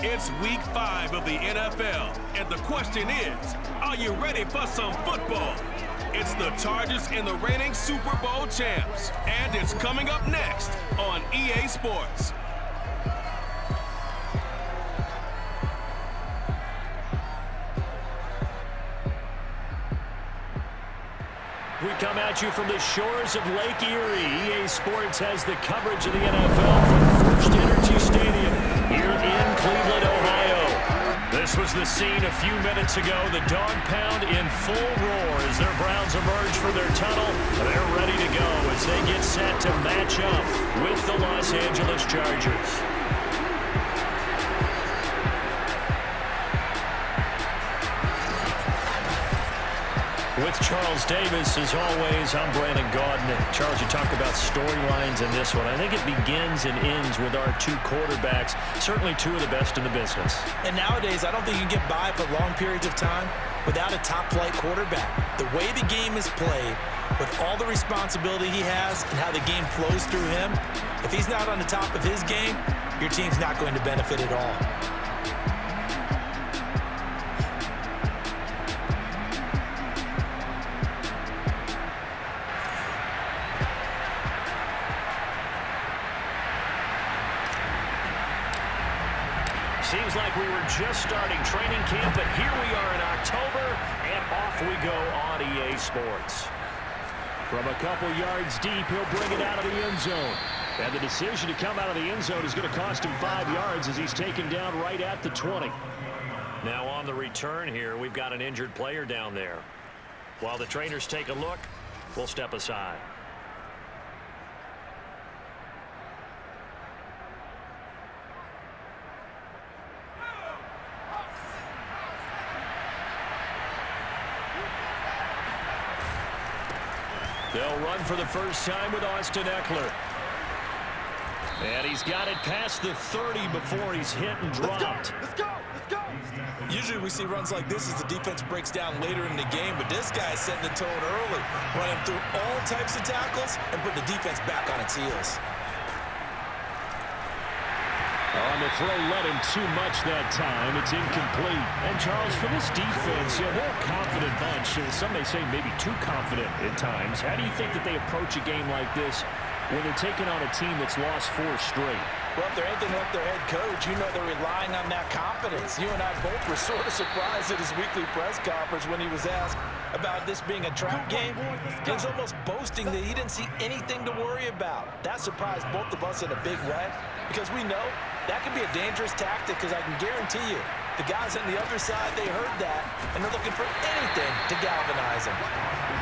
It's week 5 of the NFL, and the question is, are you ready for some football? It's the Chargers and the reigning Super Bowl champs, and it's coming up next on EA Sports. We come at you from the shores of Lake Erie. EA Sports has the coverage of the NFL from First Energy Stadium here in Cleveland, Ohio. This was the scene a few minutes ago. The dog pound in full roar as their Browns emerge from their tunnel. They're ready to go as they get set to match up with the Los Angeles Chargers. With Charles Davis, as always, I'm Brandon Gaudin. Charles, you talk about storylines in this one. I think it begins and ends with our two quarterbacks, certainly two of the best in the business. And nowadays, I don't think you can get by for long periods of time without a top-flight quarterback. The way the game is played, with all the responsibility he has and how the game flows through him, if he's not on the top of his game, your team's not going to benefit at all. Seems like we were just starting training camp, but here we are in October, and off we go on EA Sports. From a couple yards deep, he'll bring it out of the end zone. And the decision to come out of the end zone is going to cost him 5 yards as he's taken down right at the 20. Now on the return here, we've got an injured player down there. While the trainers take a look, we'll step aside. They'll run for the first time with Austin Eckler. And he's got it past the 30 before he's hit and dropped. Let's go! Usually we see runs like this as the defense breaks down later in the game, but this guy is setting the tone early, running through all types of tackles and putting the defense back on its heels. On the throw, led him too much that time. It's incomplete. And, Charles, for this defense, they're a confident bunch. Some may say maybe too confident at times. How do you think that they approach a game like this when they're taking on a team that's lost 4 straight? Well, if they're anything like their head coach, you know they're relying on that confidence. You and I both were sort of surprised at his weekly press conference when he was asked about this being a trap game. He was almost boasting that he didn't see anything to worry about. That surprised both of us in a big way because we know that can be a dangerous tactic because I can guarantee you the guys on the other side, they heard that, and they're looking for anything to galvanize them.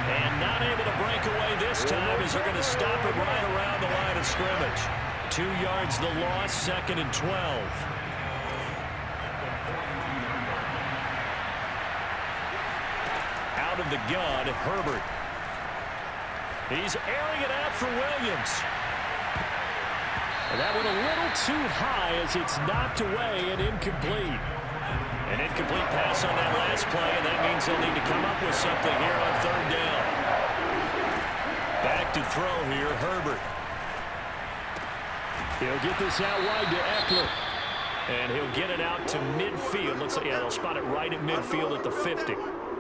And not able to break away this time as they're going to stop it right around the line of scrimmage. 2 yards the loss, 2nd and 12. Out of the gun, Herbert. He's airing it out for Williams. And that went a little too high as it's knocked away and incomplete. An incomplete pass on that last play, and that means they'll need to come up with something here on 3rd down. Back to throw here, Herbert. He'll get this out wide to Eckler. And he'll get it out to midfield. Let's say, yeah, they'll spot it right at midfield at the 50.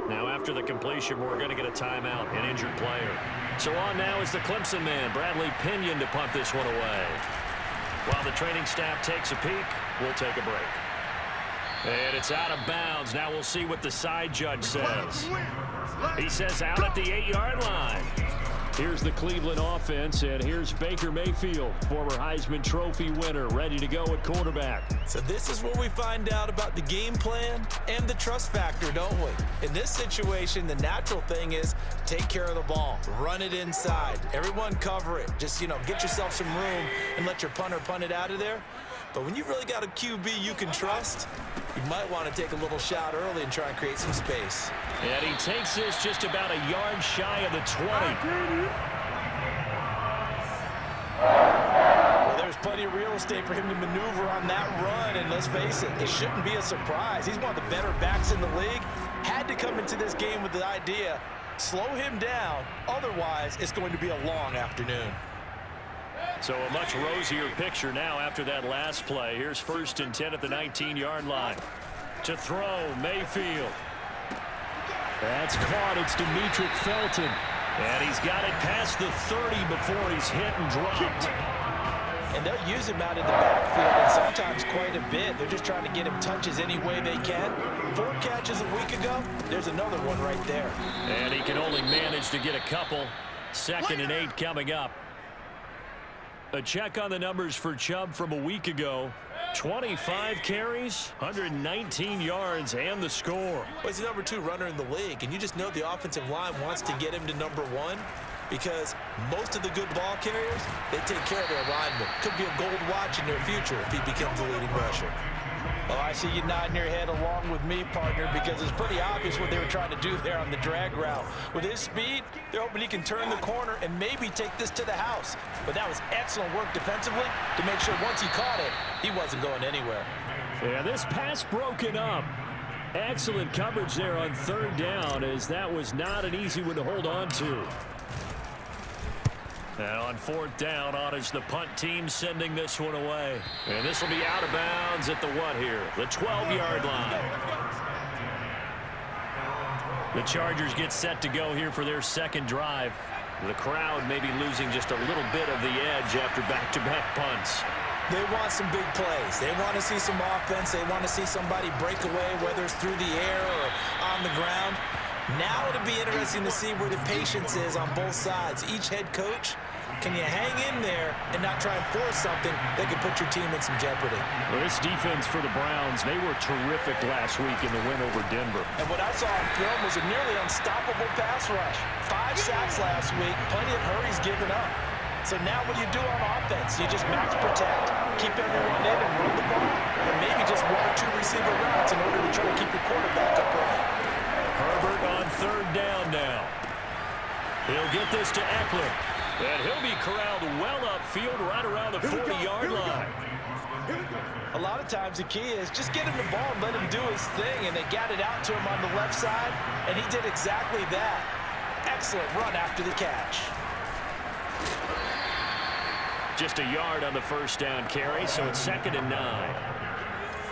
Now, after the completion, we're going to get a timeout, an injured player. So on now is the Clemson man, Bradley Pinion, to punt this one away. While the training staff takes a peek, we'll take a break. And it's out of bounds. Now we'll see what the side judge says. He says out at the 8-yard line. Here's the Cleveland offense, and here's Baker Mayfield, former Heisman Trophy winner, ready to go at quarterback. So this is where we find out about the game plan and the trust factor, don't we? In this situation, the natural thing is take care of the ball, run it inside, everyone cover it. Just, get yourself some room and let your punter punt it out of there. But when you really got a QB you can trust, you might want to take a little shot early and try and create some space. And he takes this just about a yard shy of the 20. Well, there's plenty of real estate for him to maneuver on that run, and let's face it, it shouldn't be a surprise. He's one of the better backs in the league. Had to come into this game with the idea, slow him down, otherwise it's going to be a long afternoon. So a much rosier picture now after that last play. Here's 1st and 10 at the 19-yard line. To throw, Mayfield. That's caught. It's Demetric Felton. And he's got it past the 30 before he's hit and dropped. And they'll use him out in the backfield, and sometimes quite a bit. They're just trying to get him touches any way they can. 4 catches a week ago. There's another one right there. And he can only manage to get a couple. 2nd and 8 coming up. A check on the numbers for Chubb from a week ago. 25 carries, 119 yards, and the score. Well, he's the #2 runner in the league, and you just know the offensive line wants to get him to #1 because most of the good ball carriers, they take care of their linemen. Could be a gold watch in their future if he becomes the leading rusher. Oh, I see you nodding your head along with me, partner, because it's pretty obvious what they were trying to do there on the drag route. With his speed, they're hoping he can turn the corner and maybe take this to the house. But that was excellent work defensively to make sure once he caught it, he wasn't going anywhere. Yeah, this pass broken up. Excellent coverage there on 3rd down, as that was not an easy one to hold on to. And on 4th down, on is the punt team sending this one away. And this will be out of bounds at the what here? The 12-yard line. The Chargers get set to go here for their 2nd drive. The crowd may be losing just a little bit of the edge after back-to-back punts. They want some big plays. They want to see some offense. They want to see somebody break away, whether it's through the air or on the ground. Now it'll be interesting to see where the patience is on both sides. Each head coach, can you hang in there and not try and force something that could put your team in some jeopardy? Well, this defense for the Browns, they were terrific last week in the win over Denver. And what I saw on film was a nearly unstoppable pass rush. 5 sacks last week, plenty of hurries given up. So now what do you do on offense? You just max protect, keep everyone in and run the ball, and maybe just 1 or 2 receiver routes in order to try to keep your quarterback upright. Herbert on 3rd down now. He'll get this to Eckler. And he'll be corralled well upfield right around the 40-yard line. A lot of times the key is just get him the ball and let him do his thing, and they got it out to him on the left side, and he did exactly that. Excellent run after the catch. Just a yard on the 1st down carry, so it's 2nd and 9.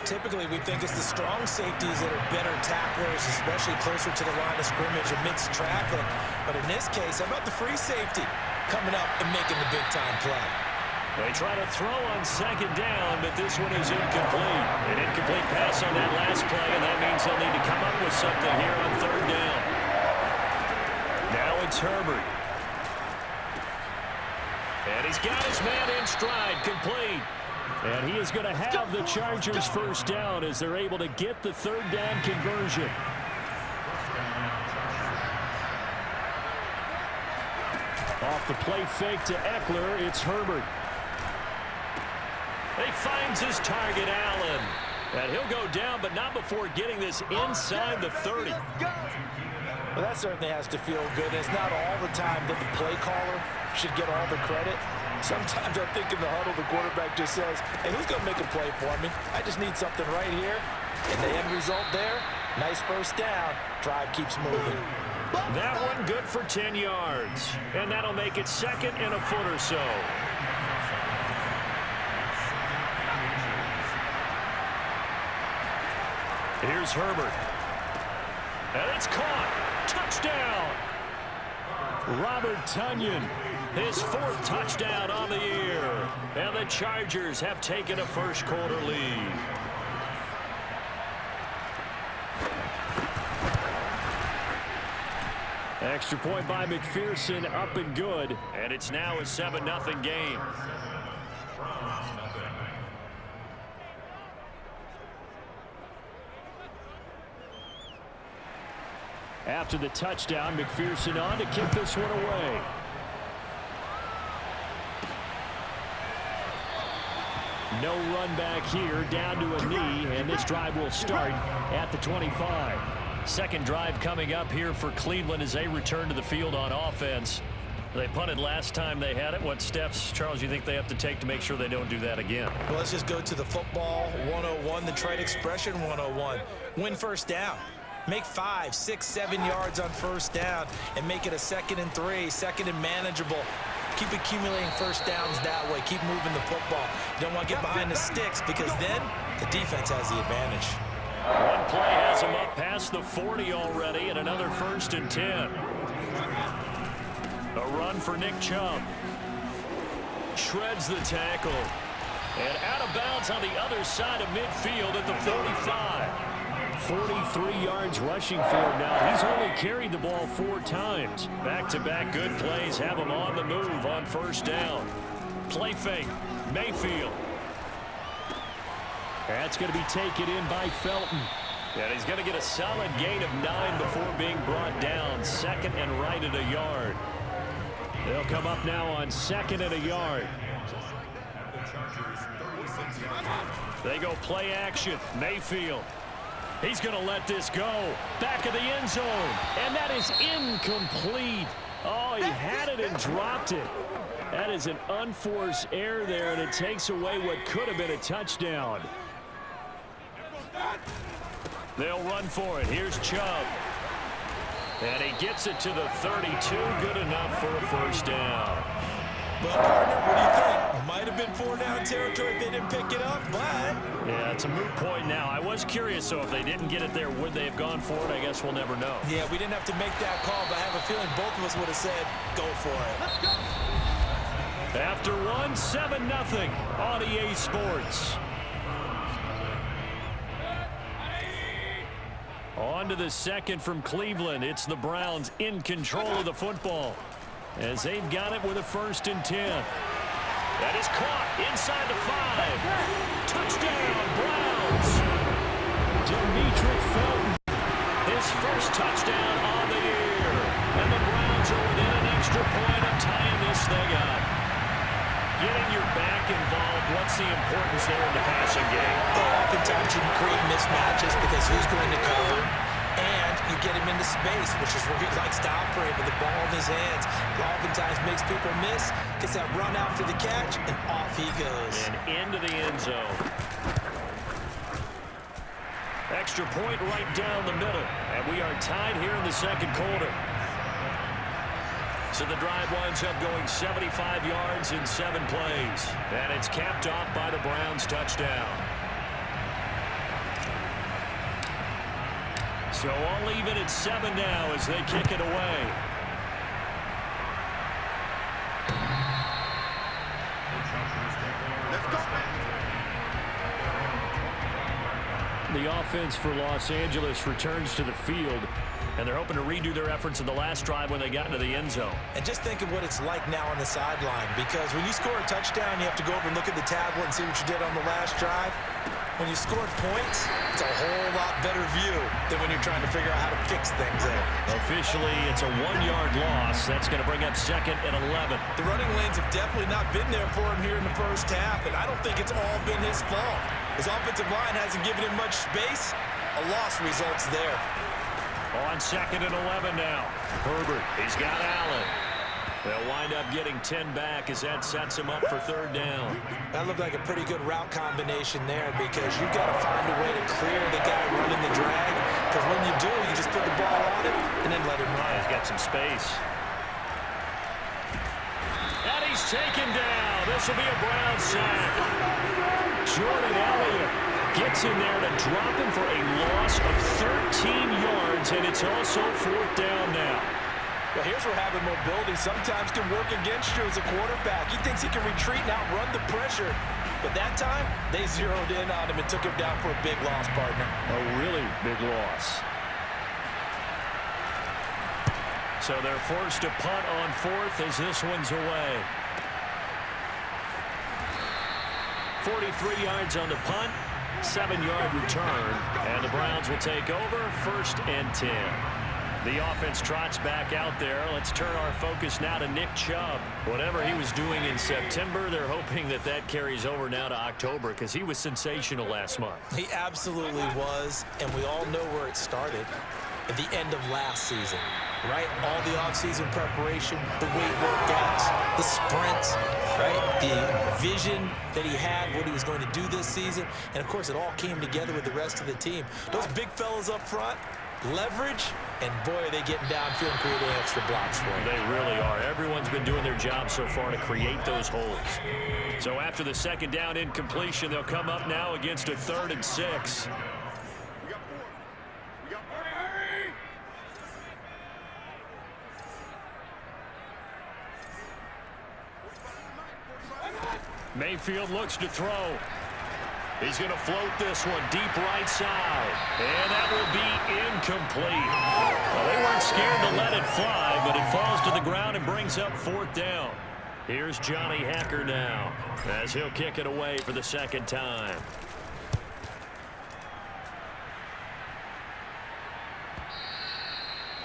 Typically, we think it's the strong safeties that are better tacklers, especially closer to the line of scrimmage amidst traffic. But in this case, how about the free safety coming up and making the big-time play? They try to throw on 2nd down, but this one is incomplete. An incomplete pass on that last play, and that means they'll need to come up with something here on 3rd down. Now it's Herbert. And he's got his man in stride, complete. And he is going to have the Chargers 1st down as they're able to get the 3rd down conversion. Off the play fake to Eckler, it's Herbert. He finds his target, Allen. And he'll go down, but not before getting this inside the 30. Well, that certainly has to feel good. It's not all the time that the play caller should get all the credit. Sometimes I think in the huddle, the quarterback just says, hey, who's going to make a play for me? I just need something right here. And the end result there, nice 1st down. Drive keeps moving. That one good for 10 yards. And that'll make it 2nd and a foot or so. Here's Herbert. And it's caught. Touchdown. Robert Tonyan, his 4th touchdown on the year. And the Chargers have taken a 1st quarter lead. Extra point by McPherson, up and good. And it's now a 7-0 game. After the touchdown, McPherson on to kick this one away. No run back here, down to a knee, and this drive will start at the 25. 2nd drive coming up here for Cleveland as they return to the field on offense. They punted last time they had it. What steps, Charles, you think they have to take to make sure they don't do that again? Well, let's just go to the football 101, the trade expression 101. Win 1st down. Make 5, 6, 7 yards on 1st down and make it a 2nd and 3, 2nd and manageable. Keep accumulating first downs that way. Keep moving the football. You don't want to get behind the sticks because then the defense has the advantage. One play has him up past the 40 already, and another 1st and 10. A run for Nick Chubb. Shreds the tackle. And out of bounds on the other side of midfield at the 45. 43 yards rushing for him now. He's only carried the ball 4 times. Back-to-back good plays have him on the move on 1st down. Play fake. Mayfield. That's going to be taken in by Felton. And he's going to get a solid gain of 9 before being brought down. 2nd and right at a yard. They'll come up now on 2nd and a yard. They go play action. Mayfield. He's going to let this go. Back of the end zone. And that is incomplete. Oh, he had it and dropped it. That is an unforced error there, and it takes away what could have been a touchdown. They'll run for it. Here's Chubb. And he gets it to the 32. Good enough for a 1st down. Well, partner, what do you think? Might have been 4-down territory if they didn't pick it up, but... Yeah, it's a moot point now. I was curious, so if they didn't get it there, would they have gone for it? I guess we'll never know. Yeah, we didn't have to make that call, but I have a feeling both of us would have said, go for it. Let's go. After 1, 7-0 on EA Sports. On to the 2nd from Cleveland. It's the Browns in control of the football as they've got it with a 1st and 10. That is caught inside the 5. Touchdown, Browns. Demetric Felton, his 1st touchdown on the year. And the Browns are within an extra point of tying this thing up. Getting your back involved, what's the importance there in the passing game? Oftentimes you can create mismatches because who's going to cover, and you get him into space, which is where he likes to operate with the ball in his hands. Oftentimes makes people miss, gets that run after the catch, and off he goes. And into the end zone. Extra point right down the middle, and we are tied here in the 2nd quarter. So the drive winds up going 75 yards in 7 plays. And it's capped off by the Browns touchdown. So all even at 7 now as they kick it away. The offense for Los Angeles returns to the field. And they're hoping to redo their efforts in the last drive when they got into the end zone. And just think of what it's like now on the sideline, because when you score a touchdown, you have to go over and look at the tablet and see what you did on the last drive. When you scored points, it's a whole lot better view than when you're trying to figure out how to fix things there. Officially, it's a 1-yard loss. That's going to bring up 2nd and 11. The running lanes have definitely not been there for him here in the 1st half, and I don't think it's all been his fault. His offensive line hasn't given him much space. A loss results there. On 2nd and 11 now. Herbert, he's got Allen. They'll wind up getting 10 back as that sets him up for 3rd down. That looked like a pretty good route combination there because you've got to find a way to clear the guy running the drag, because when you do, you just put the ball on him and then let him run. He's got some space. And he's taken down. This will be a Brown sack. Jordan Elliott gets in there to drop him for a loss of 13 yards, and it's also 4th down now. Well, here's where having mobility sometimes can work against you as a quarterback. He thinks he can retreat and outrun the pressure. But that time, they zeroed in on him and took him down for a big loss, partner. A really big loss. So they're forced to punt on 4th as this one's away. 43 yards on the punt. 7-yard return, and the Browns will take over 1st and 10. The offense trots back out there. Let's turn our focus now to Nick Chubb. Whatever he was doing in September, they're hoping that that carries over now to October because he was sensational last month. He absolutely was, and we all know where it started. At the end of last season, right? All the offseason preparation, the weight workouts, the sprints, right? The vision that he had, what he was going to do this season. And, of course, it all came together with the rest of the team. Those big fellas up front, leverage, and, boy, are they getting downfield and creating extra blocks for him. They really are. Everyone's been doing their job so far to create those holes. So after the second down incompletion, they'll come up now against a 3rd and 6. Mayfield looks to throw. He's going to float this one deep right side. And that will be incomplete. Well, they weren't scared to let it fly, but it falls to the ground and brings up 4th down. Here's Johnny Hacker now as he'll kick it away for the second time.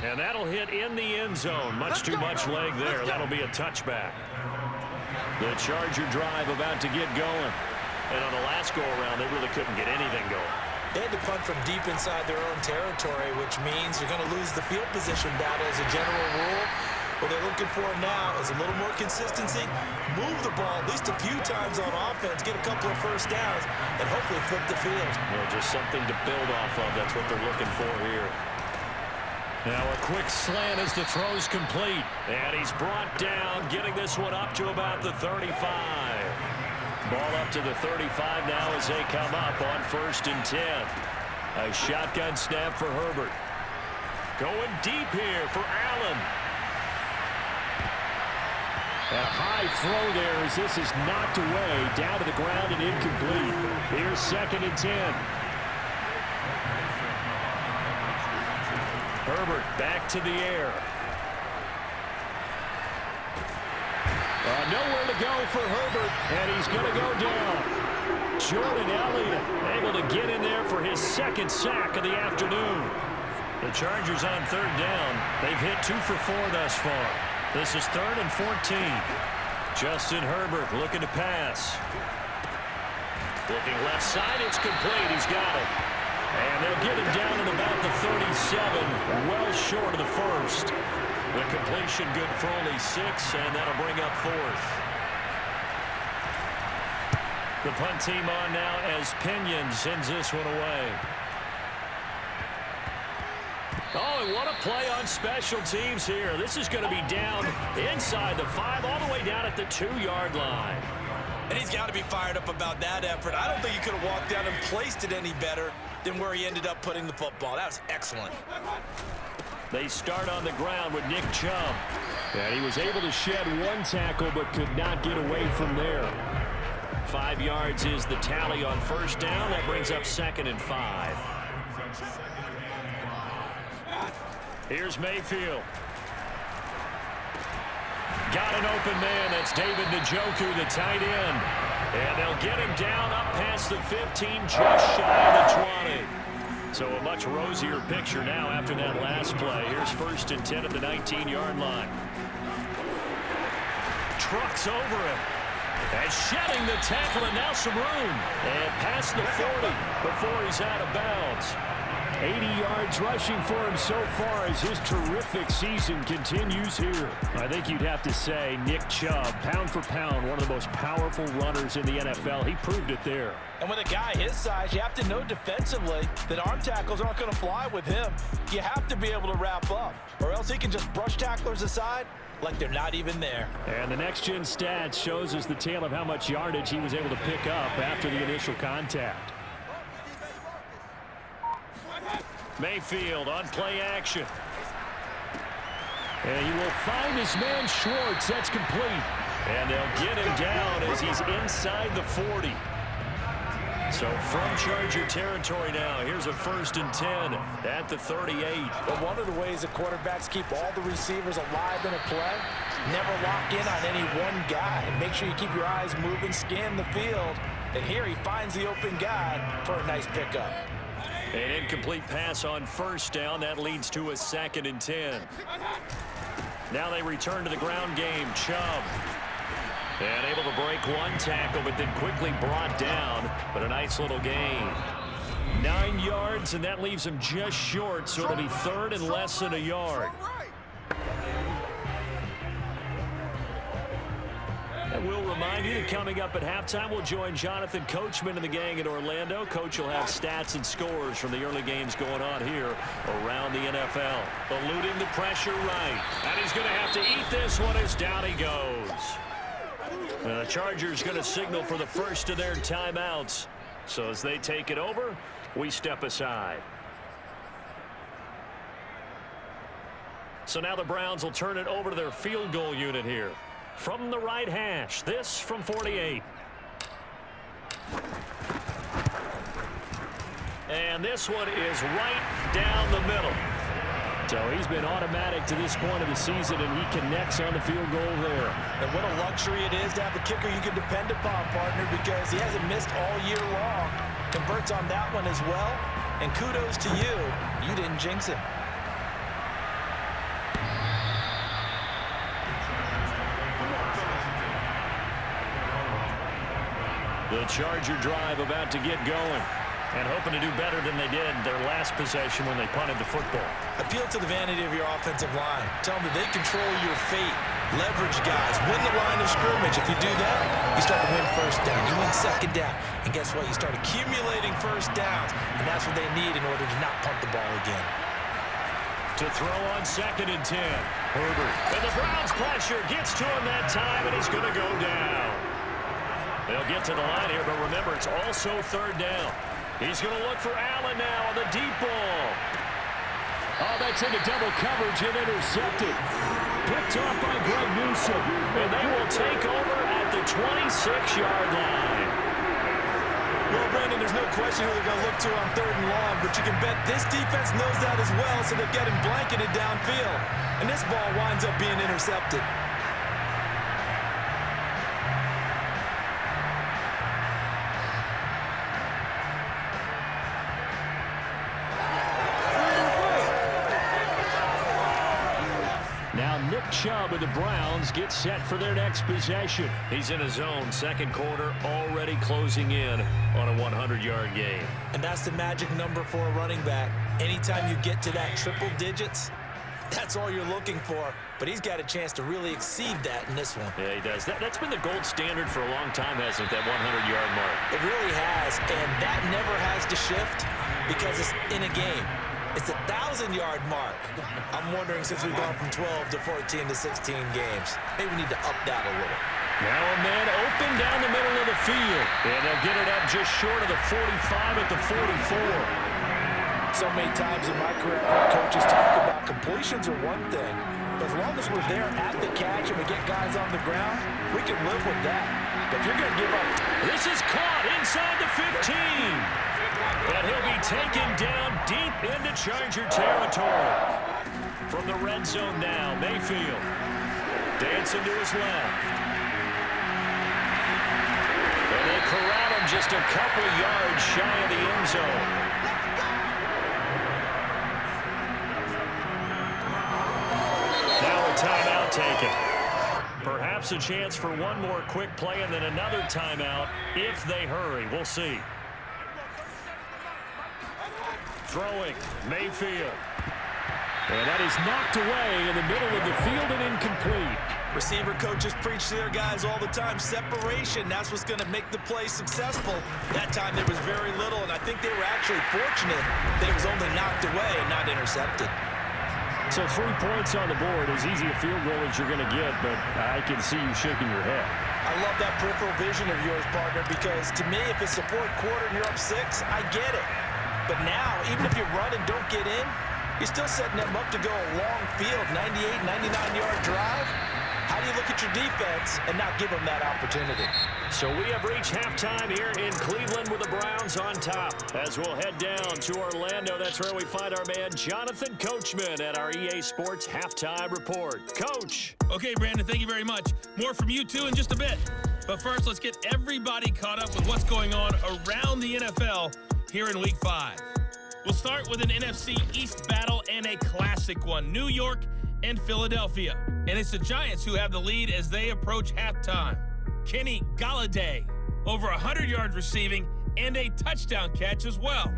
And that'll hit in the end zone. Much too much leg there. That'll be a touchback. The Charger drive about to get going. And on the last go-around, they really couldn't get anything going. They had to punt from deep inside their own territory, which means you're going to lose the field position battle as a general rule. What they're looking for now is a little more consistency, move the ball at least a few times on offense, get a couple of first downs, and hopefully flip the field. Well, just something to build off of. That's what they're looking for here. Now a quick slant as the throw's complete. And he's brought down, getting this one up to about the 35. Ball up to the 35 now as they come up on 1st and 10. A shotgun snap for Herbert. Going deep here for Allen. A high throw there as this is knocked away, down to the ground and incomplete. Here's 2nd and 10. Herbert back to the air. Nowhere to go for Herbert, and he's going to go down. Jordan Elliott able to get in there for his 2nd sack of the afternoon. The Chargers on 3rd down. They've hit 2 for 4 thus far. This is 3rd and 14. Justin Herbert looking to pass. Looking left side, it's complete. He's got it. And they'll get him down at about the 37, well short of the 1st. The completion good for only 6, and that'll bring up 4th. The punt team on now as Pinion sends this one away. Oh, and what a play on special teams here. This is going to be down inside the 5, all the way down at the 2-yard line. And he's got to be fired up about that effort. I don't think he could have walked down and placed it any better than where he ended up putting the football. That was excellent. They start on the ground with Nick Chubb. And he was able to shed 1 tackle but could not get away from there. 5 yards is the tally on 1st down. That brings up 2nd and 5. Here's Mayfield. Got an open man. That's David Njoku, the tight end. And they'll get him down up past the 15, just shy of the 20. So a much rosier picture now after that last play. Here's 1st and 10 at the 19-yard line. Trucks over him. And shedding the tackle, and now some room. And past the 40 before he's out of bounds. 80 yards rushing for him so far as his terrific season continues here. I think you'd have to say Nick Chubb, pound for pound, one of the most powerful runners in the NFL. He proved it there. And with a guy his size, you have to know defensively that arm tackles aren't going to fly with him. You have to be able to wrap up, or else he can just brush tacklers aside like they're not even there. And the next-gen stats shows us the tale of how much yardage he was able to pick up after the initial contact. Mayfield on play action. And he will find his man Schwartz. That's complete. And they'll get him down as he's inside the 40. So from Charger territory now, here's a 1st and 10 at the 38. But one of the ways that quarterbacks keep all the receivers alive in a play, never lock in on any one guy. And make sure you keep your eyes moving, scan the field. And here he finds the open guy for a nice pickup. An incomplete pass on 1st down. That leads to a 2nd and 10. Now they return to the ground game. Chubb. And able to break 1 tackle, but then quickly brought down. But a nice little gain. 9 yards, and that leaves him just short, so it'll be 3rd and less than a yard. I will remind you that coming up at halftime, we'll join Jonathan Coachman and the gang in Orlando. Coach will have stats and scores from the early games going on here around the NFL. Eluding the pressure right. And he's going to have to eat this one as down he goes. The Chargers going to signal for the first of their timeouts. So as they take it over, we step aside. So now the Browns will turn it over to their field goal unit here. From the right hash, this from 48. And this one is right down the middle. So he's been automatic to this point of the season, and he connects on the field goal there. And what a luxury it is to have a kicker you can depend upon, partner, because he hasn't missed all year long. Converts on that one as well. And kudos to you. You didn't jinx him. The Charger drive about to get going, and hoping to do better than they did their last possession when they punted the football. Appeal to the vanity of your offensive line. Tell them that they control your fate. Leverage guys. Win the line of scrimmage. If you do that, you start to win first down. You win second down. And guess what? You start accumulating first downs, and that's what they need in order to not punt the ball again. To throw on 2nd and 10. Herbert. And the Browns pressure gets to him that time, and he's going to go down. They'll get to the line here, but remember, it's also 3rd down. He's going to look for Allen now on the deep ball. Oh, that's into double coverage and intercepted. Picked off by Greg Newsome. And they will take over at the 26-yard line. Well, Brandon, there's no question who they're going to look to on 3rd and long, but you can bet this defense knows that as well, so they're getting blanketed downfield. And this ball winds up being intercepted. Chubb of the Browns gets set for their next possession. He's in his zone, 2nd quarter, already closing in on a 100-yard game. And that's the magic number for a running back. Anytime you get to that triple digits, that's all you're looking for. But he's got a chance to really exceed that in this one. Yeah, he does. That's been the gold standard for a long time, hasn't it, that 100-yard mark? It really has, and that never has to shift because it's in a game. It's a 1,000-yard mark. I'm wondering, since we've gone from 12 to 14 to 16 games, maybe we need to up that a little. Now a man open down the middle of the field. And they'll get it up just short of the 45 at the 44. So many times in my career, I've heard coaches talk about completions are one thing, but as long as we're there at the catch and we get guys on the ground, we can live with that. But if you're going to give up... This is caught inside the 15. And he'll be taken down deep into Charger territory. From the red zone now, Mayfield dancing to his left. And they corral him just a couple yards shy of the end zone. Now a timeout taken. Perhaps a chance for one more quick play and then another timeout if they hurry. We'll see. Throwing, Mayfield. And that is knocked away in the middle of the field and incomplete. Receiver coaches preach to their guys all the time. Separation, that's what's going to make the play successful. That time there was very little, and I think they were actually fortunate that it was only knocked away and not intercepted. So 3 points on the board, as easy a field goal as you're going to get, but I can see you shaking your head. I love that peripheral vision of yours, partner, because to me, if it's the 4th quarter and you're up 6, I get it. But now, even if you run and don't get in, you're still setting them up to go a long field, 98, 99-yard drive. How do you look at your defense and not give them that opportunity? So we have reached halftime here in Cleveland with the Browns on top. As we'll head down to Orlando, that's where we find our man Jonathan Coachman at our EA Sports Halftime Report. Coach. Okay, Brandon, thank you very much. More from you two in just a bit. But first, let's get everybody caught up with what's going on around the NFL here in Week 5. We'll start with an NFC East battle and a classic one, New York and Philadelphia. And it's the Giants who have the lead as they approach halftime. Kenny Golladay, over 100 yards receiving and a touchdown catch as well.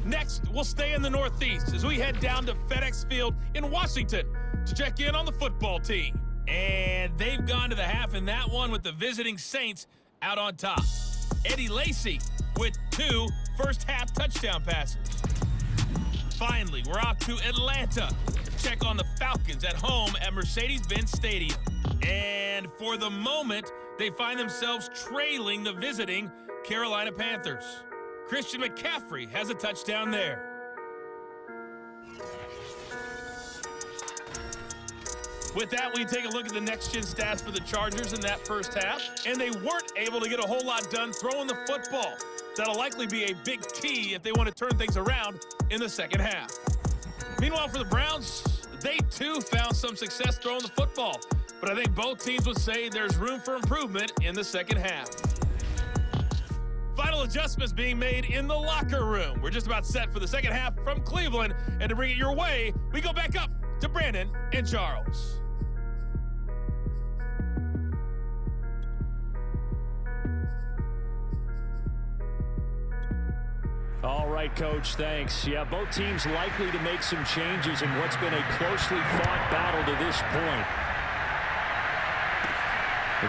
Next, we'll stay in the Northeast as we head down to FedEx Field in Washington to check in on the football team. And they've gone to the half in that one with the visiting Saints out on top. Eddie Lacy with 2 first-half touchdown passes. Finally, we're off to Atlanta to check on the Falcons at home at Mercedes-Benz Stadium. And for the moment, they find themselves trailing the visiting Carolina Panthers. Christian McCaffrey has a touchdown there. With that, we take a look at the next-gen stats for the Chargers in that first half, and they weren't able to get a whole lot done throwing the football. That'll likely be a big key if they want to turn things around in the second half. Meanwhile, for the Browns, they too found some success throwing the football, but I think both teams would say there's room for improvement in the second half. Final adjustments being made in the locker room. We're just about set for the second half from Cleveland, and to bring it your way, we go back up to Brandon and Charles. All right, Coach, thanks. Yeah, both teams likely to make some changes in what's been a closely fought battle to this point.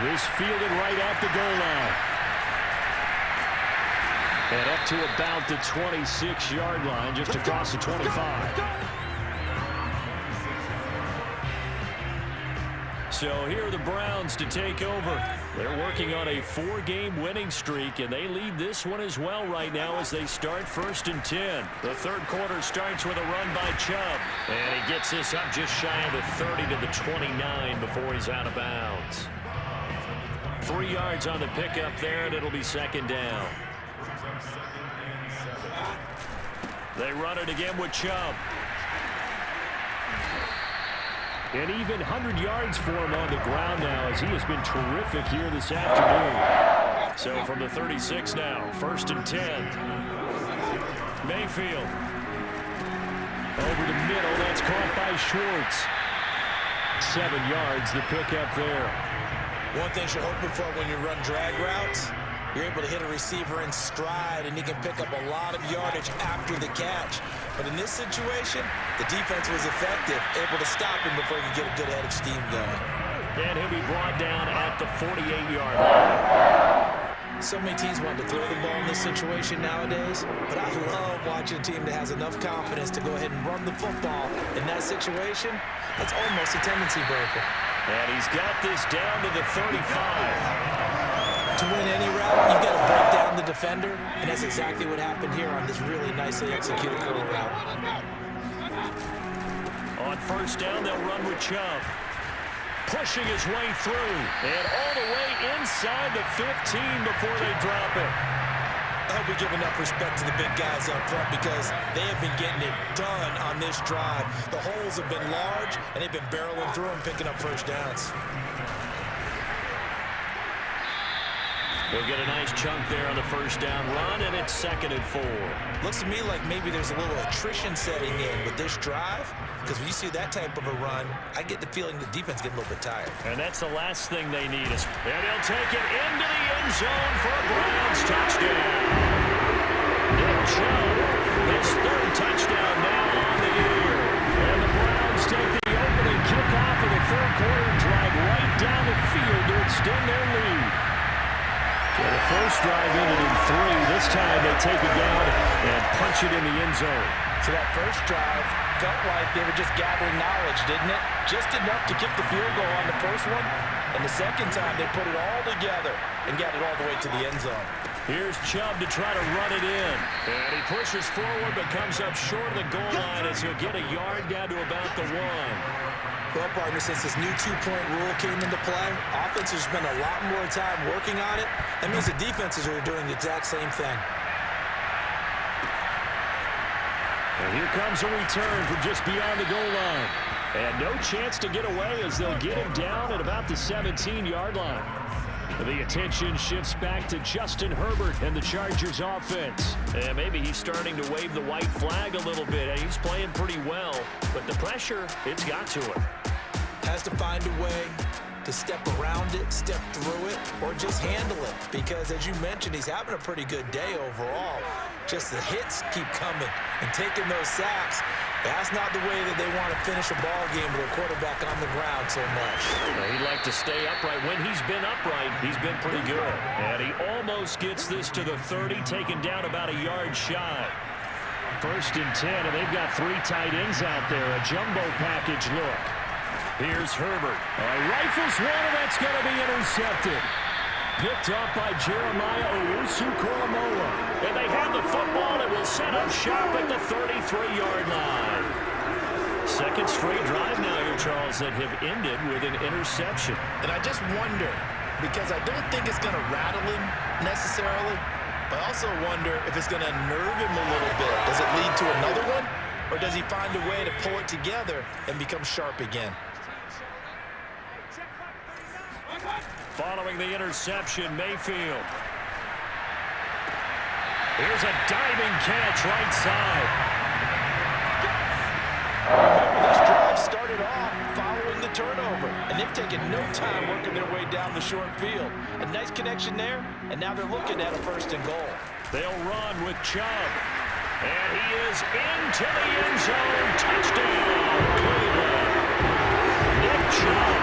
This fielded right at the goal line. And up to about the 26-yard line, just across the 25. So here are the Browns to take over. They're working on a 4-game winning streak, and they lead this one as well right now as they start 1st and 10. The third quarter starts with a run by Chubb, and he gets this up just shy of the 30 to the 29 before he's out of bounds. 3 yards on the pickup there, and it'll be second down. They run it again with Chubb. And even 100 yards for him on the ground now as he has been terrific here this afternoon. So from the 36 now, 1st and 10. Mayfield. Over the middle, that's caught by Schwartz. 7 yards, the pickup there. One thing you're hoping for when you run drag routes, you're able to hit a receiver in stride, and he can pick up a lot of yardage after the catch. But in this situation, the defense was effective, able to stop him before he could get a good head of steam going. And he'll be brought down at the 48-yard line. So many teams want to throw the ball in this situation nowadays, but I love watching a team that has enough confidence to go ahead and run the football. In that situation, that's almost a tendency breaker. And he's got this down to the 35. To win any route, you've got to break down the defender, and that's exactly what happened here on this really nicely executed curl route. On 1st down, they'll run with Chubb. Pushing his way through, and all the way inside the 15 before they drop it. I hope we give enough respect to the big guys up front because they have been getting it done on this drive. The holes have been large, and they've been barreling through them, picking up first downs. They'll get a nice chunk there on the 1st down run, and it's 2nd and 4. Looks to me like maybe there's a little attrition setting in with this drive, because when you see that type of a run, I get the feeling the defense getting a little bit tired. And that's the last thing they need. And he'll take it into the end zone for a Browns touchdown. Nick Chubb, his 3rd touchdown now on the year. And the Browns take the opening kickoff of the 3rd quarter and drive right down the field to extend their lead. Well, the first drive ended in 3. This time they take it down and punch it in the end zone. So that first drive felt like they were just gathering knowledge, didn't it? Just enough to kick the field goal on the first one. And the second time they put it all together and got it all the way to the end zone. Here's Chubb to try to run it in. And he pushes forward but comes up short of the goal line as he'll get a yard down to about the 1. Well, partner, since this new two-point rule came into play, offenses spend a lot more time working on it. That means the defenses are doing the exact same thing. And here comes a return from just beyond the goal line. And no chance to get away as they'll get him down at about the 17-yard line. The attention shifts back to Justin Herbert and the Chargers offense. And maybe he's starting to wave the white flag a little bit. He's playing pretty well, but the pressure, it's got to him. Has to find a way to step around it, step through it, or just handle it. Because as you mentioned, he's having a pretty good day overall. Just the hits keep coming and taking those sacks. That's not the way that they want to finish a ball game with a quarterback on the ground so much. He'd like to stay upright. When he's been upright, he's been pretty good. And he almost gets this to the 30, taken down about a yard shy. 1st and 10, and they've got 3 tight ends out there. A jumbo package look. Here's Herbert. Rifles one, and that's going to be intercepted. Picked up by Jeremiah Owusu-Koramoah. And they have the football. It will set up shop at the 33-yard line. 2nd straight drive now here, Charles, that have ended with an interception. And I just wonder, because I don't think it's going to rattle him necessarily, but I also wonder if it's going to unnerve him a little bit. Does it lead to another one, or does he find a way to pull it together and become sharp again? Following the interception, Mayfield. Here's a diving catch right side. Remember, this drive started off following the turnover, and they've taken no time working their way down the short field. A nice connection there, and now they're looking at a 1st and goal. They'll run with Chubb. And he is into the end zone. Touchdown, Cleveland. Nick Chubb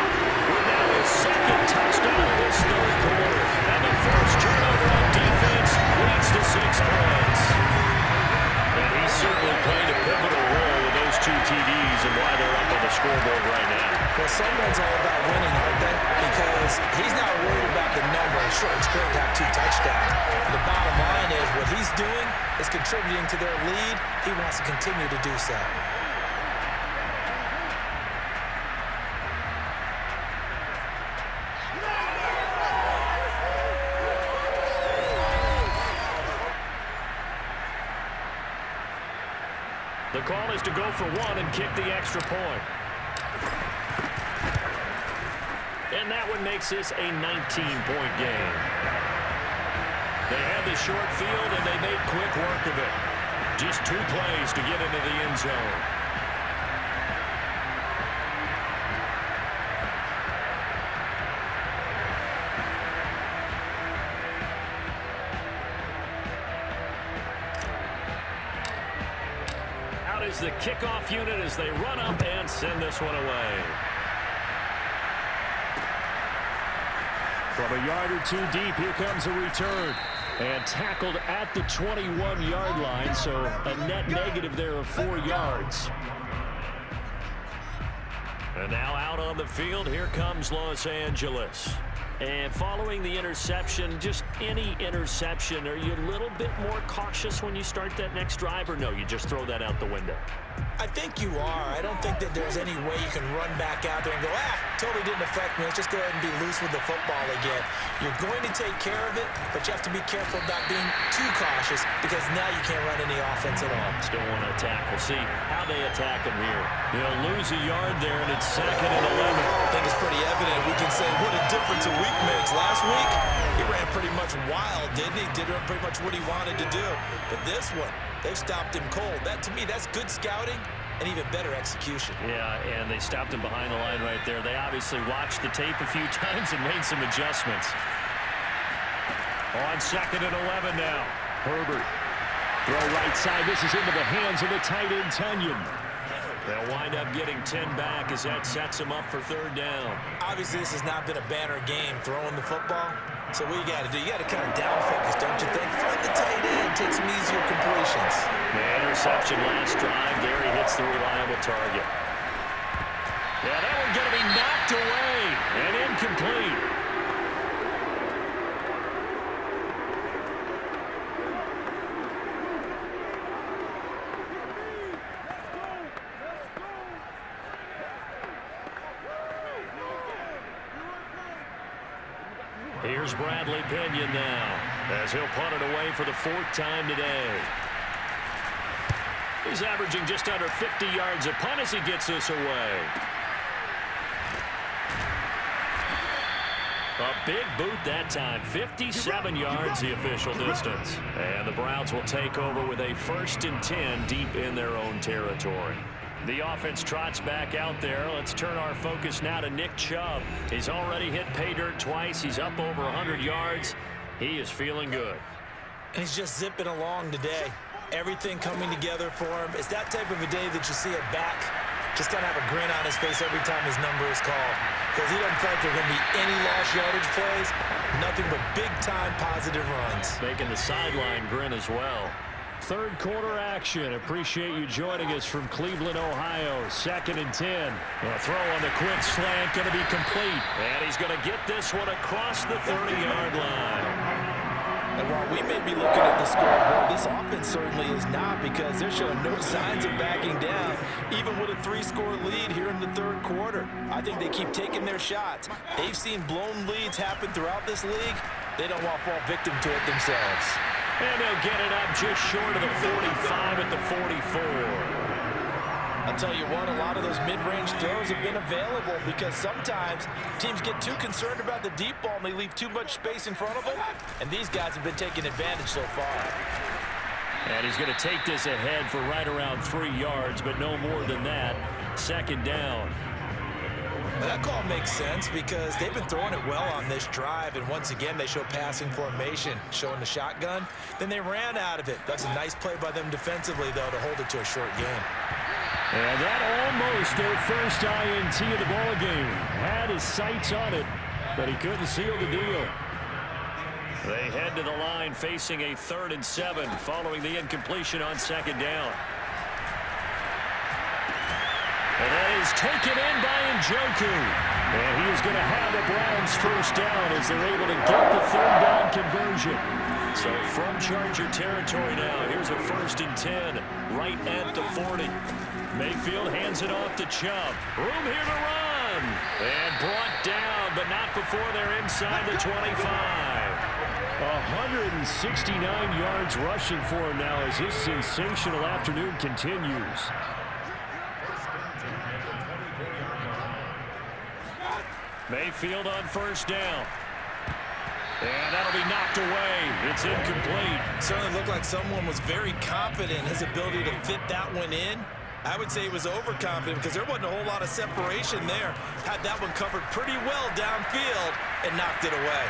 with now his 2nd touchdown of this 3rd quarter. And the first turnover on defense leads to 6 points. And he's certainly played a pivotal role with those 2 TDs and why they're up on the scoreboard right now. Well, someone's all about winning, aren't they? Because he's not worried about the number. Sure, it's great to have 2 touchdowns. The bottom line is what he's doing is contributing to their lead. He wants to continue to do so. The call is to go for 1 and kick the extra point. And that one makes this a 19-point game. They had the short field, and they made quick work of it. Just 2 plays to get into the end zone. Out is the kickoff unit as they run up and send this one away. From a yard or 2 deep, here comes a return. And tackled at the 21-yard line, so a net negative there of 4 yards. And now out on the field, here comes Los Angeles. And following the interception, just any interception, are you a little bit more cautious when you start that next drive, or no, you just throw that out the window? I think you are. I don't think that there's any way you can run back out there and go, totally didn't affect me. Let's just go ahead and be loose with the football again. You're going to take care of it, but you have to be careful about being too cautious because now you can't run any offense at all. Still want to attack. We'll see how they attack him here. They'll lose a yard there, and it's 2nd and 11. I think it's pretty evident. We can say what a difference a week makes. Last week, he ran pretty much wild, didn't he? Did pretty much what he wanted to do. But this one, they stopped him cold. That, to me, that's good scouting and even better execution. Yeah, and they stopped him behind the line right there. They obviously watched the tape a few times and made some adjustments. On 2nd and 11 now. Herbert. Throw right side. This is into the hands of the tight end, Tunyon. They'll wind up getting 10 back as that sets them up for 3rd down. Obviously, this has not been a banner game throwing the football. So what you got to do, you got to kind of down focus, don't you think? Find the tight end, take some easier completions. The interception last drive. There he hits the reliable target. Yeah, that one's going to be knocked away and incomplete. Here's Bradley Pinion now, as he'll punt it away for the 4th time today. He's averaging just under 50 yards a punt as he gets this away. A big boot that time, 57 yards the official distance. And the Browns will take over with a 1st and 10 deep in their own territory. The offense trots back out there. Let's turn our focus now to Nick Chubb. He's already hit pay dirt twice. He's up over 100 yards. He is feeling good. And he's just zipping along today. Everything coming together for him. It's that type of a day that you see a back just kind of have a grin on his face every time his number is called. Because he doesn't feel like there are going to be any lost yardage plays. Nothing but big-time positive runs. Making the sideline grin as well. Third quarter action. Appreciate you joining us from Cleveland, Ohio. 2nd and 10. A throw on the quick slant going to be complete. And he's going to get this one across the 30-yard line. And while we may be looking at the scoreboard, this offense certainly is not, because they're showing no signs of backing down, even with a 3-score lead here in the third quarter. I think they keep taking their shots. They've seen blown leads happen throughout this league. They don't want to fall victim to it themselves. And they'll get it up just short of the 45 at the 44. I'll tell you what, a lot of those mid-range throws have been available, because sometimes teams get too concerned about the deep ball and they leave too much space in front of them, and these guys have been taking advantage so far. And he's going to take this ahead for right around 3 yards, but no more than that. 2nd down. That call makes sense, because they've been throwing it well on this drive, and once again they show passing formation, showing the shotgun. Then they ran out of it. That's a nice play by them defensively, though, to hold it to a short game. And that almost their first INT of the ball game. Had his sights on it, but he couldn't seal the deal. They head to the line facing a 3rd and 7 following the incompletion on 2nd down. And that is taken in by Njoku. And he is going to have the Browns first down as they're able to get the 3rd down conversion. So from Charger territory now, here's a 1st and 10 right at the 40. Mayfield hands it off to Chubb. Room here to run. And brought down, but not before they're inside the 25. 169 yards rushing for him now as his sensational afternoon continues. Mayfield on 1st down. And that'll be knocked away. It's incomplete. Certainly looked like someone was very confident in his ability to fit that one in. I would say he was overconfident, because there wasn't a whole lot of separation there. Had that one covered pretty well downfield and knocked it away.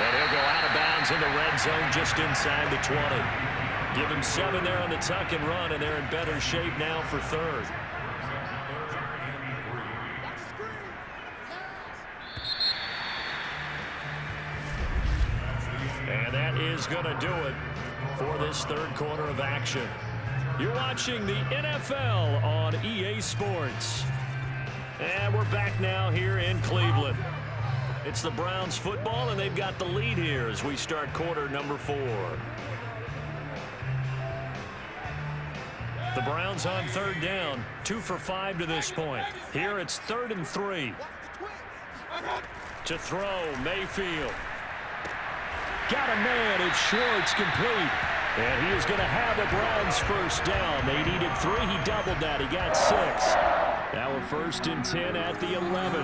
And he'll go out of bounds in the red zone just inside the 20. Give him 7 there on the tuck and run, and they're in better shape now for 3rd. And that is going to do it for this 3rd quarter of action. You're watching the NFL on EA Sports. And we're back now here in Cleveland. It's the Browns football, and they've got the lead here as we start quarter number 4. The Browns on 3rd down, 2 for 5 to this point. Here it's 3rd and 3. To throw, Mayfield. Got a man, it's Schwartz, complete. And he is going to have the Browns first down. They needed 3, he doubled that, he got 6. Now we're 1st and 10 at the 11.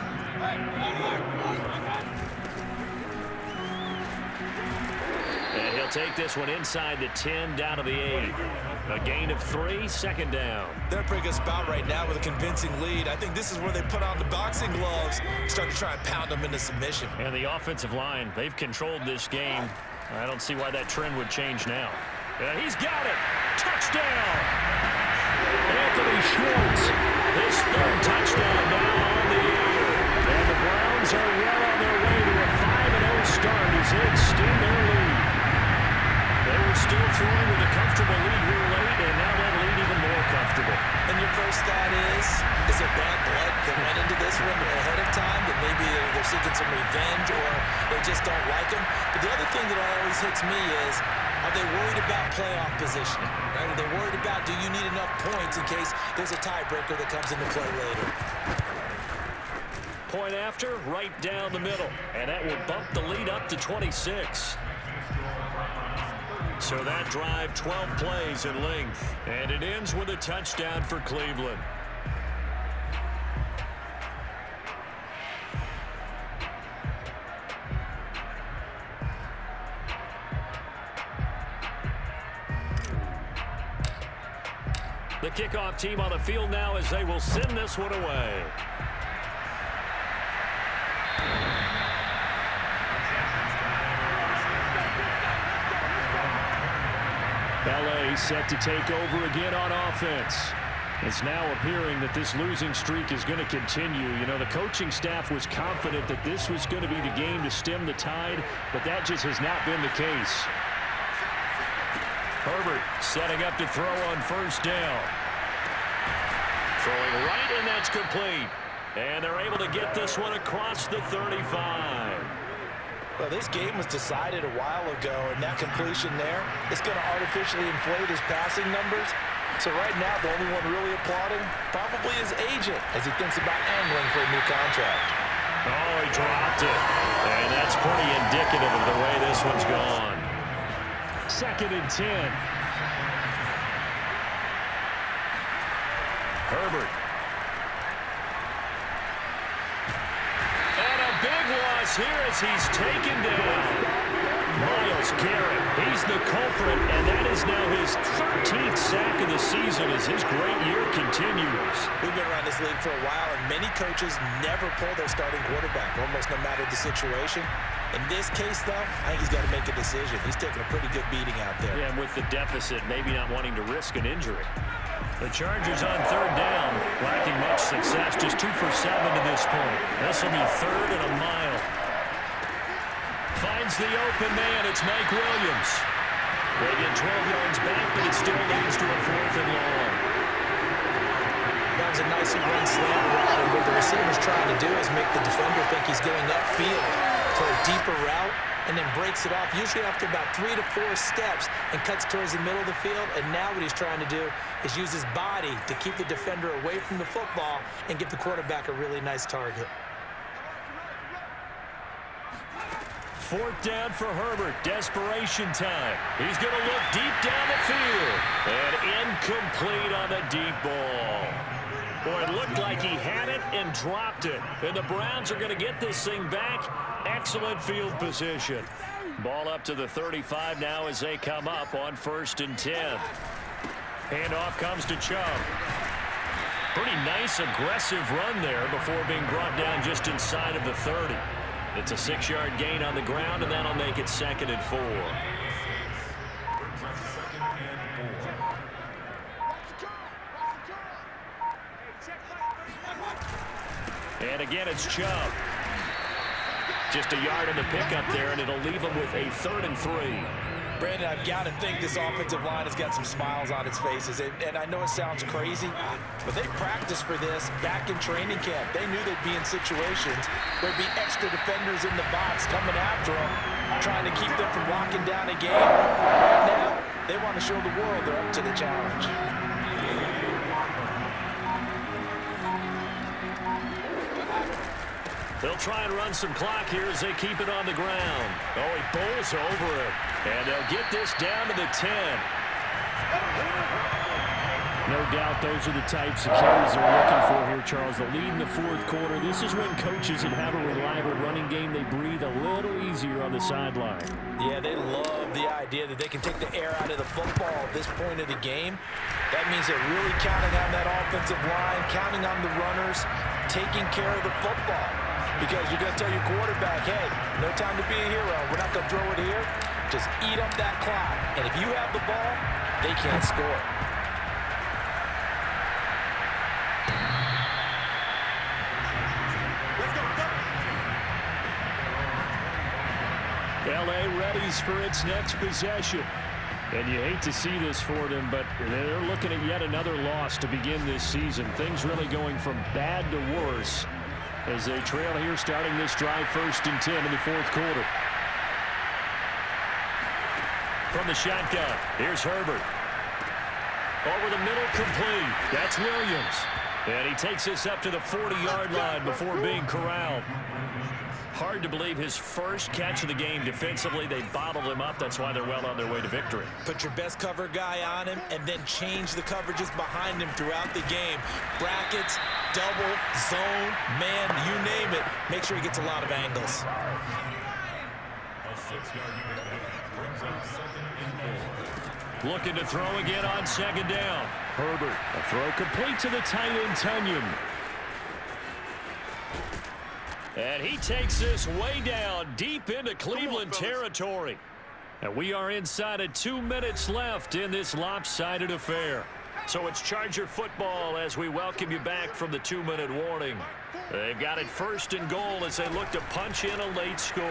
And he'll take this one inside the 10, down to the 8. A gain of 3, 2nd down. They're in a pretty good spot right now with a convincing lead. I think this is where they put on the boxing gloves, start to try and pound them into submission. And the offensive line, they've controlled this game. I don't see why that trend would change now. He's got it. Touchdown. Anthony Schwartz, his 3rd touchdown now on the year. And the Browns are well on their way to a 5-0 start as they extend their lead. They were still throwing with a comfortable lead here late, and now that lead even more comfortable. And your first thought is there bad blood that went into this one ahead of time, that maybe they're seeking some revenge or they just don't like them? But the other thing that always hits me is, are they worried about playoff positioning? Right? Are they worried about, do you need enough points in case there's a tiebreaker that comes into play later? Point after, right down the middle. And that will bump the lead up to 26. So that drive, 12 plays in length. And it ends with a touchdown for Cleveland. The kickoff team on the field now as they will send this one away. LA set to take over again on offense. It's now appearing that this losing streak is going to continue. You know, the coaching staff was confident that this was going to be the game to stem the tide, but that just has not been the case. Herbert setting up to throw on first down. Throwing right, and that's complete. And they're able to get this one across the 35. Well, this game was decided a while ago, and that completion there is going to artificially inflate his passing numbers. So right now, the only one really applauding probably his agent as he thinks about angling for a new contract. Oh, he dropped it. And that's pretty indicative of the way this one's gone. 2nd and 10. Herbert. And a big loss here as he's taken down. Myles Garrett, he's the culprit, and that is now his 13th sack of the season as his great year continues. We've been around this league for a while, and many coaches never pull their starting quarterback, almost no matter the situation. In this case, though, I think he's got to make a decision. He's taking a pretty good beating out there. Yeah, and with the deficit, maybe not wanting to risk an injury. The Chargers on 3rd down, lacking much success, just 2 for 7 to this point. This will be 3rd and a mile. Finds the open man. It's Mike Williams. They get 12 yards back, but it still leads to a 4th and long. That was a nicely run slant route, and what the receiver's trying to do is make the defender think he's going upfield for a deeper route, and then breaks it off, usually after about 3 to 4 steps, and cuts towards the middle of the field. And now what he's trying to do is use his body to keep the defender away from the football and give the quarterback a really nice target. 4th down for Herbert. Desperation time. He's going to look deep down the field. And incomplete on the deep ball. Boy, it looked like he had it and dropped it. And the Browns are going to get this thing back. Excellent field position. Ball up to the 35 now as they come up on 1st and 10. Handoff comes to Chubb. Pretty nice, aggressive run there before being brought down just inside of the 30. It's a 6-yard gain on the ground, and that'll make it 2nd and 4. And again, it's Chubb. Just a yard in the pickup there, and it'll leave him with a 3rd and 3. Brandon, I've got to think this offensive line has got some smiles on its faces. And I know it sounds crazy, but they practiced for this back in training camp. They knew they'd be in situations where there'd be extra defenders in the box coming after them, trying to keep them from locking down a game. Right now, they want to show the world they're up to the challenge. They'll try and run some clock here as they keep it on the ground. Oh, he bowls over it. And they'll get this down to the 10. No doubt those are the types of carries they're looking for here, Charles. The lead in the 4th quarter. This is when coaches that have a reliable running game, they breathe a little easier on the sideline. Yeah, they love the idea that they can take the air out of the football at this point of the game. That means they're really counting on that offensive line, counting on the runners, taking care of the football. Because you're going to tell your quarterback, hey, no time to be a hero. We're not going to throw it here. Just eat up that clock. And if you have the ball, they can't score. LA readies for its next possession. And you hate to see this for them, but they're looking at yet another loss to begin this season. Things really going from bad to worse as they trail here starting this drive 1st and 10 in the 4th quarter. From the shotgun, here's Herbert. Over the middle, complete. That's Williams. And he takes this up to the 40-yard line before being corralled. Hard to believe his first catch of the game defensively. They bottled him up. That's why they're well on their way to victory. Put your best cover guy on him and then change the coverages behind him throughout the game. Brackets, double, zone, man, you name it. Make sure he gets a lot of angles. Looking to throw again on second down. Herbert, a throw complete to the tight end, Tunyon. And he takes this way down deep into Cleveland territory. And we are inside of 2 minutes left in this lopsided affair. So it's Charger football as we welcome you back from the 2-minute warning. They've got it first and goal as they look to punch in a late score.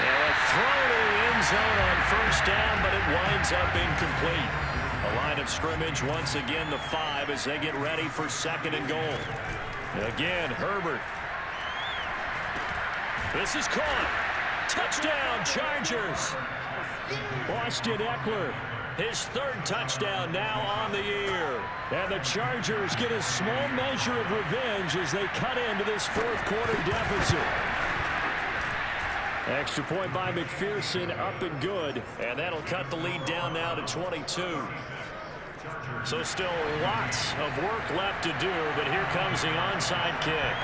And a throw to the end zone on first down, but it winds up incomplete. A line of scrimmage once again the 5 as they get ready for second and goal. Again, Herbert. This is caught. Touchdown, Chargers. Austin Eckler, His third touchdown now on the year. and the Chargers get a small measure of revenge as they cut into this fourth-quarter deficit. Extra point by McPherson, up and good. And that'll cut the lead down now to 22. So still lots of work left to do, but here comes the onside kick.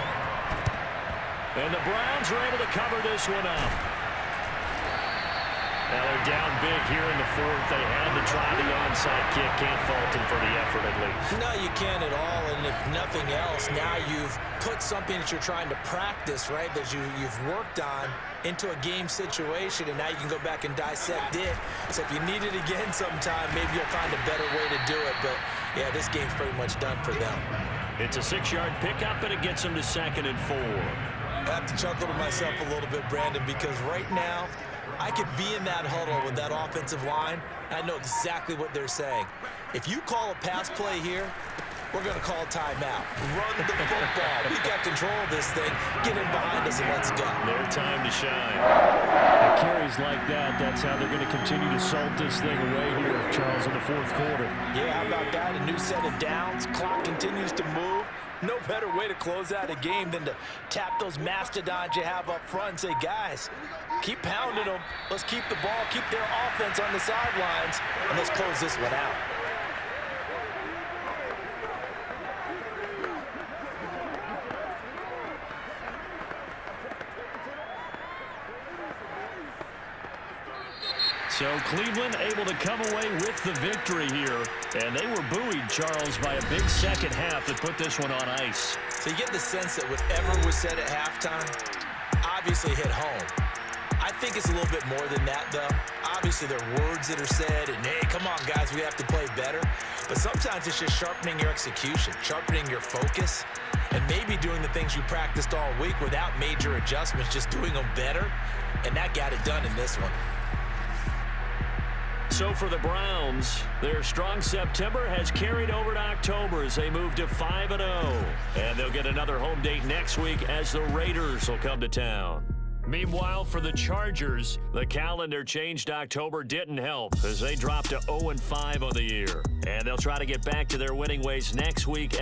And the Browns are able to cover this one up. Now they're down big here in the fourth. They had to try the onside kick. Can't fault them for the effort at least. No, you can't at all. And if nothing else, now you've put something that you're trying to practice, right, that you've worked on into a game situation, and now you can go back and dissect it. So if you need it again sometime, maybe you'll find a better way to do it. But, yeah, this game's pretty much done for them. It's a 6-yard pickup, and it gets them to 2nd and 4. I have to chuckle to myself a little bit, Brandon, because right now I could be in that huddle with that offensive line, and I know exactly what they're saying. If you call a pass play here, we're going to call timeout. Run the football. We got control of this thing. Get in behind us and let's go. Their time to shine. At carries like that, that's how they're going to continue to salt this thing away here, Charles, in the fourth quarter. Yeah, how about that? A new set of downs. Clock continues to move. No better way to close out a game than to tap those mastodons you have up front and say, guys, keep pounding them. Let's keep the ball, keep their offense on the sidelines, and let's close this one out. So Cleveland able to come away with the victory here. And they were buoyed, Charles, by a big second half that put this one on ice. So you get the sense that whatever was said at halftime obviously hit home. I think it's a little bit more than that, though. Obviously, there are words that are said, and, hey, come on, guys, we have to play better. But sometimes it's just sharpening your execution, sharpening your focus, and maybe doing the things you practiced all week without major adjustments, just doing them better. And that got it done in this one. So for the Browns, their strong September has carried over to October as they move to 5-0. And they'll get another home date next week as the Raiders will come to town. Meanwhile, for the Chargers, the calendar change to October didn't help as they dropped to 0-5 on the year. And they'll try to get back to their winning ways next week.